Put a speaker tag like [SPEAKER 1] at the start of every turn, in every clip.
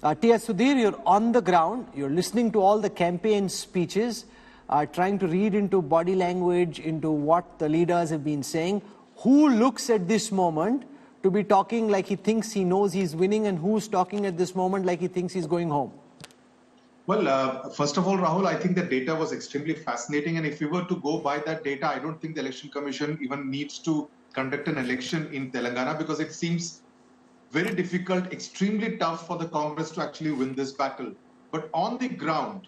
[SPEAKER 1] T.S. Sudhir, you're on the ground, you're listening to all the campaign speeches, trying to read into body language, into what the leaders have been saying. Who looks at this moment to be talking like he thinks he knows he's winning, and who's talking at this moment like he thinks he's going home?
[SPEAKER 2] Well, first of all, Rahul, I think the data was extremely fascinating. And if we were to go by that data, I don't think the Election Commission even needs to conduct an election in Telangana, because it seems very difficult, extremely tough for the Congress to actually win this battle. But on the ground,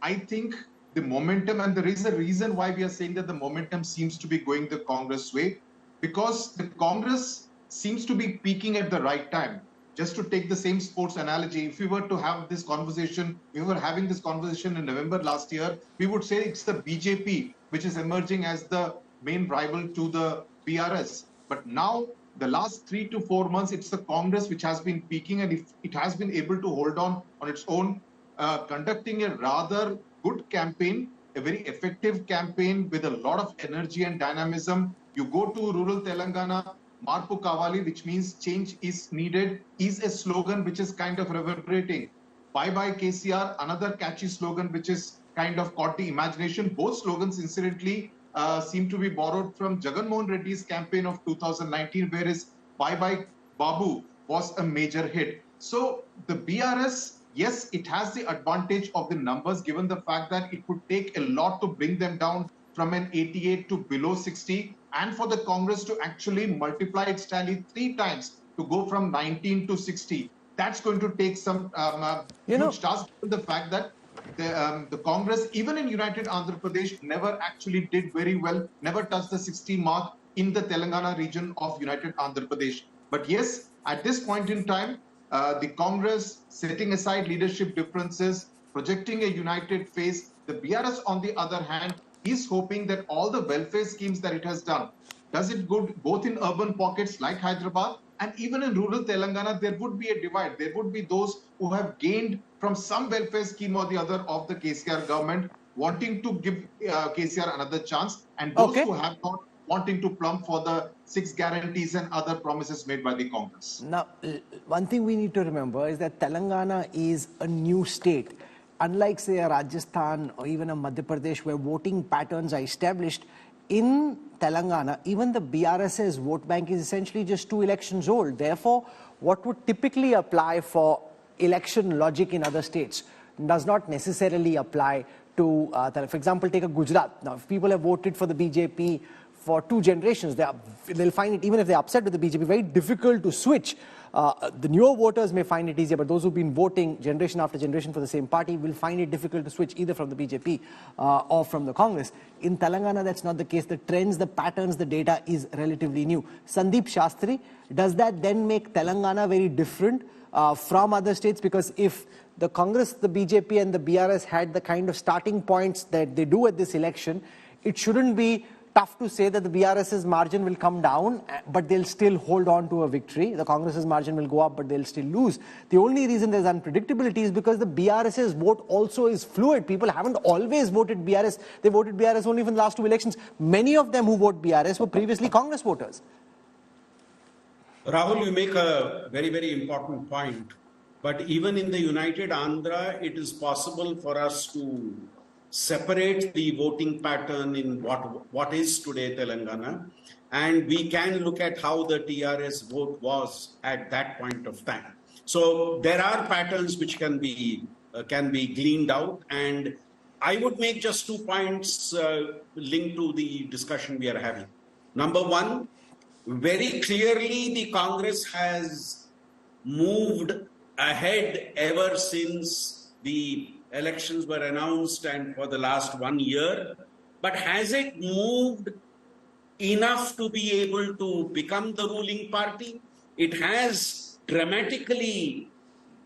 [SPEAKER 2] I think the momentum, and there is a reason why we are saying that the momentum seems to be going the Congress way, because the Congress seems to be peaking at the right time. Just to take the same sports analogy, if we were to have this conversation, we were having this conversation in November last year, we would say it's the BJP which is emerging as the main rival to the BRS. But now, the last 3 to 4 months, it's the Congress which has been peaking, and it has been able to hold on its own, conducting a rather good campaign, a very effective campaign with a lot of energy and dynamism. You go to rural Telangana, Marpu Kavali, which means change is needed, is a slogan which is kind of reverberating. Bye bye KCR, another catchy slogan which is kind of caught the imagination. Both slogans, incidentally, seem to be borrowed from Jagan Mohan Reddy's campaign of 2019, whereas Bye Bye Babu was a major hit. So the BRS, yes, it has the advantage of the numbers, given the fact that it would take a lot to bring them down from an 88 to below 60, and for the Congress to actually multiply its tally 3 times to go from 19 to 60. That's going to take some huge task, given the fact that the Congress, even in United Andhra Pradesh, never actually did very well, never touched the 60 mark in the Telangana region of United Andhra Pradesh. But yes, at this point in time, the Congress, setting aside leadership differences, projecting a united face, the BRS, on the other hand, is hoping that all the welfare schemes that it has done, does it good both in urban pockets like Hyderabad and even in rural Telangana. There would be a divide. There would be those who have gained from some welfare scheme or the other of the KCR government, wanting to give KCR another chance, and those who have not, wanting to plump for the 6 guarantees and other promises made by the Congress.
[SPEAKER 1] Now, one thing we need to remember is that Telangana is a new state. Unlike, say, a Rajasthan or even a Madhya Pradesh, where voting patterns are established, in Telangana, even the BRS's vote bank is essentially just 2 elections old. Therefore, what would typically apply for election logic in other states does not necessarily apply to, for example, take a Gujarat. Now, if people have voted for the BJP for 2 generations, they'll find it, even if they're upset with the BJP, very difficult to switch. The newer voters may find it easier, but those who've been voting generation after generation for the same party will find it difficult to switch either from the BJP or from the Congress. In Telangana, that's not the case. The trends, the patterns, the data is relatively new. Sandeep Shastri, does that then make Telangana very different from other states? Because if the Congress, the BJP and the BRS had the kind of starting points that they do at this election, it shouldn't be tough to say that the BRS's margin will come down, but they'll still hold on to a victory. The Congress's margin will go up, but they'll still lose. The only reason there's unpredictability is because the BRS's vote also is fluid. People haven't always voted BRS. They voted BRS only for the last 2 elections. Many of them who vote BRS were previously Congress voters.
[SPEAKER 3] Rahul, you make a very, very important point. But even in the United Andhra, it is possible for us to separate the voting pattern in what is today Telangana, and we can look at how the TRS vote was at that point of time. So there are patterns which can be gleaned out, and I would make just 2 points linked to the discussion we are having. Number one, very clearly the Congress has moved ahead ever since the elections were announced and for the last 1 year, but has it moved enough to be able to become the ruling party? It has dramatically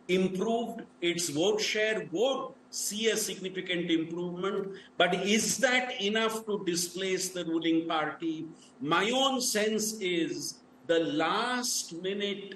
[SPEAKER 3] improved its vote share, would see a significant improvement, but is that enough to displace the ruling party? My own sense is the last minute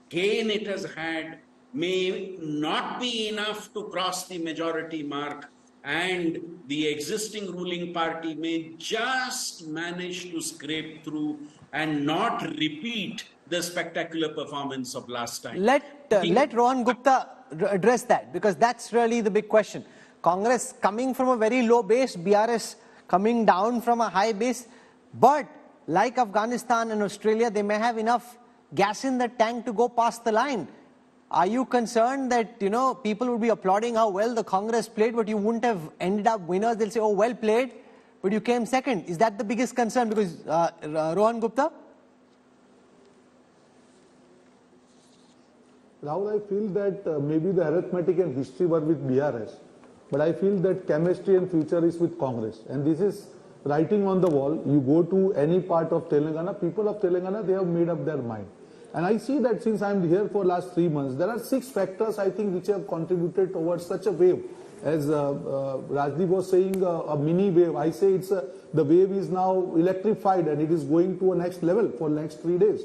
[SPEAKER 3] gain it has had may not be enough to cross the majority mark, and the existing ruling party may just manage to scrape through and not repeat the spectacular performance of last time.
[SPEAKER 1] Let Rohan Gupta address that, because that's really the big question. Congress coming from a very low base, BRS coming down from a high base, but like Afghanistan and Australia, they may have enough gas in the tank to go past the line. Are you concerned that, people would be applauding how well the Congress played, but you wouldn't have ended up winners? They'll say, oh, well played, but you came second. Is that the biggest concern? Because, Rohan Gupta?
[SPEAKER 4] Rahul, I feel that maybe the arithmetic and history were with BRS, but I feel that chemistry and future is with Congress. And this is writing on the wall. You go to any part of Telangana, people of Telangana, they have made up their mind. And I see that since I'm here for last 3 months, there are 6 factors, I think, which have contributed towards such a wave. As Rajdeep was saying, a mini wave. I say it's the wave is now electrified and it is going to a next level for next 3 days.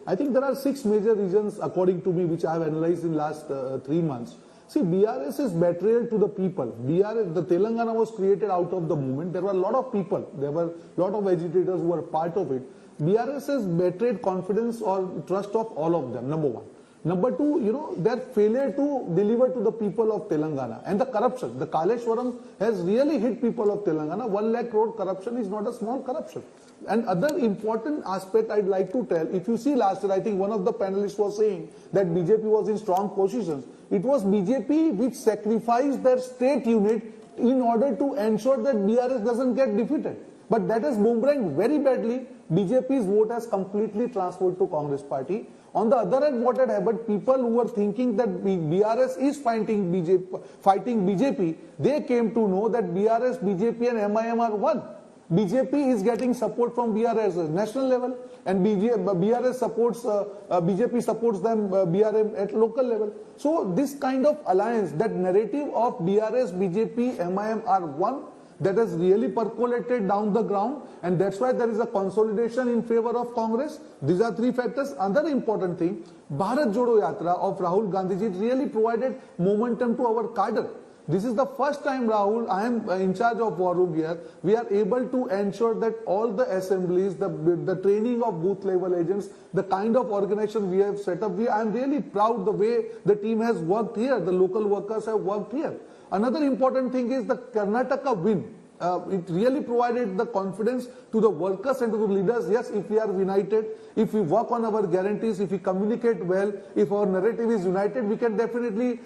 [SPEAKER 4] I think there are 6 major reasons, according to me, which I have analyzed in last 3 months. See, BRS is betrayal to the people. BRS, the Telangana was created out of the movement. There were a lot of people. There were a lot of agitators who were part of it. BRS has betrayed confidence or trust of all of them, number one. Number two, their failure to deliver to the people of Telangana. And the corruption. The Kaleshwaram has really hit people of Telangana. 1 lakh crore corruption is not a small corruption. And other important aspect I'd like to tell, if you see last year, I think one of the panelists was saying that BJP was in strong positions. It was BJP which sacrificed their state unit in order to ensure that BRS doesn't get defeated. But that has boomeranged very badly. BJP's vote has completely transferred to Congress party. On the other hand, what had happened, people who were thinking that BRS is fighting BJP, they came to know that BRS, BJP and MIM are one. BJP is getting support from BRS at national level, and BRS supports, BJP supports them, BRM at local level. So this kind of alliance, that narrative of BRS, BJP, MIM are one, that has really percolated down the ground, and that's why there is a consolidation in favor of Congress. These are 3 factors. Another important thing, Bharat Jodo Yatra of Rahul Gandhiji really provided momentum to our cadre. This is the first time, Rahul, I am in charge of War Room here. We are able to ensure that all the assemblies, the training of booth level agents, the kind of organization we have set up, I am really proud the way the team has worked here, the local workers have worked here. Another important thing is the Karnataka win. It really provided the confidence to the workers and to the leaders. Yes, if we are united, if we work on our guarantees, if we communicate well, if our narrative is united, we can definitely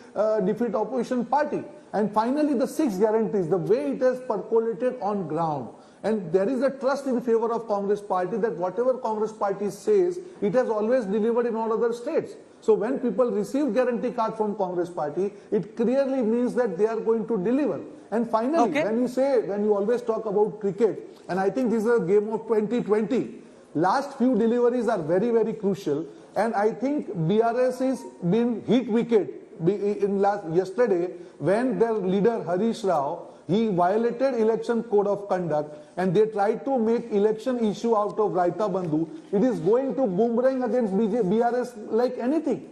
[SPEAKER 4] defeat opposition party. And finally, the 6 guarantees, the way it has percolated on ground. And there is a trust in favor of Congress party that whatever Congress party says, it has always delivered in all other states. So when people receive guarantee card from Congress party, it clearly means that they are going to deliver. And finally, when you always talk about cricket, and I think this is a game of 2020, last few deliveries are very, very crucial. And I think BRS has been hit wicket yesterday when their leader Harish Rao, he violated election code of conduct and they tried to make election issue out of Raita Bandhu. It is going to boomerang against BRS like anything.